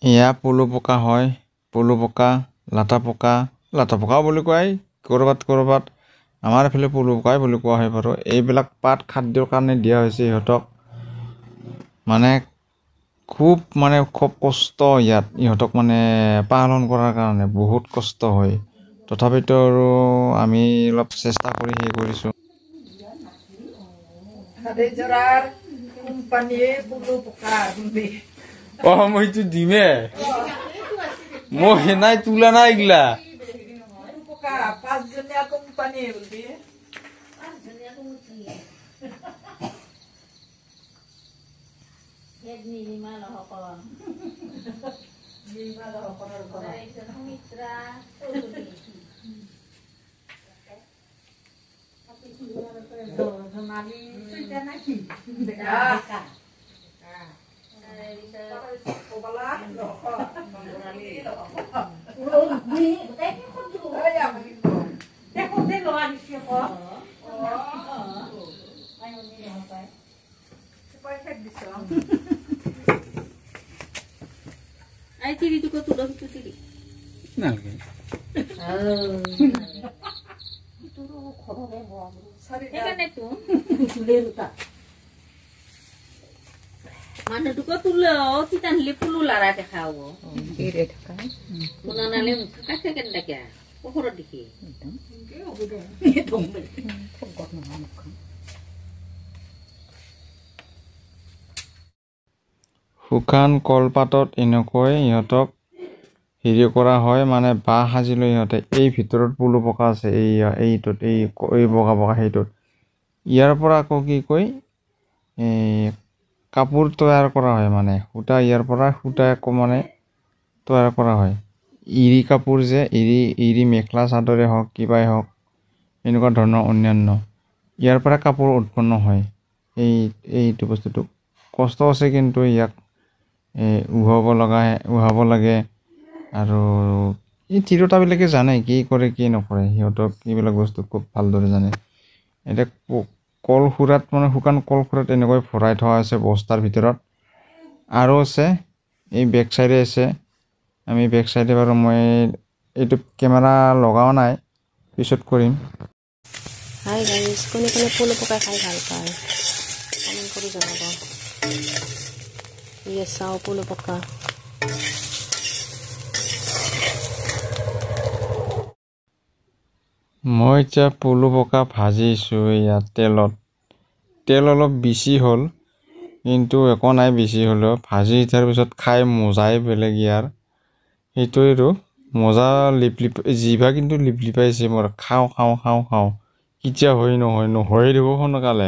এয়া পলু পকা হয়। পলু পকা, লাটা পকাও বুলি কয় ক'ৰবাত। আমাৰ এইফালে পলু পকাই বুলি কোৱা হয় বাৰু। এইবিলাক পাত খাদ্যৰ কাৰণে দিয়া হৈছে ইহঁতক। খুব কষ্ট ইয়াত ইহঁতক পালন কৰাৰ কাৰণে বহুত কষ্ট হয়। তথাপিতো আৰু আমি অলপ চেষ্টা কৰি হেৰি কৰিছোঁ। মইতো দিমে মই নাই তোলা নাই এইগিলা। Ay, tiri tu kau tulis tu tiri. নালাগে Itu khoro le buang. Ekan itu. Tulis luta. Mana tu kau tulis? Kita ni pulu lara dekau. Kiri dekat. Puna nale kakak kan dah kya? Khoro dikhi. Itu ber. Pokok nama muka. শুকান কলপাতত এনেকৈ ইহঁতক হেৰি কৰা হয়, বাঁহ সাজি লৈ ইহঁতে এই ভিতৰত পলু পকা আছে এইটোত এই বগা সেইটোত ইয়াৰ পৰা আকৌ কি কয় কাপোৰ তৈয়াৰ কৰা হয়। সূতা ইয়াৰ পৰা সূতা আকৌ তৈয়াৰ কৰা হয়। এৰী কাপোৰ যে এৰী মেখেলা চাদৰে হওক কিবাই হওক এনেকুৱা ধৰণৰ অন্যান্য ইয়াৰ পৰা কাপোৰ উৎপন্ন হয়। এইটো বস্তুটো কষ্ট আছে, কিন্তু ইয়াক উহাব লাগে। আৰু এই তিৰোতাবিলাকে জানে কি কৰে কি নকৰে। সিহঁতক এইবিলাক বস্তু খুব ভালদৰে জানে। এতিয়া কলসুৰাত শুকান কলসুৰাত এনেকৈ ভৰাই থোৱা আছে বস্তাৰ ভিতৰত। আৰু আছে এই বেক চাইডে আছে। আমি বেক চাইডে বাৰু মই এইটো কেমেৰা লগাও নাই, পিছত কৰিম। Hai guys, কোনে পলু পকা খাই ভাল পায় কমেণ্ট কৰি জনাব। ইয়ে চাও পলু পকা। মই এতিয়া পলু পকা ভাজিছোঁ ইয়াত তেল অলপ বেছি হ'ল, কিন্তু একো নাই বেছি হ'লেও ভাজি উঠাৰ পিছত খাই মজাই বেলেগ ইয়াৰ। সেইটোৱে আৰু মজা জিভা কিন্তু লিপলিপাইছে মোৰ। খাওঁ কেতিয়া হয় নহয় দিব সোনকালে।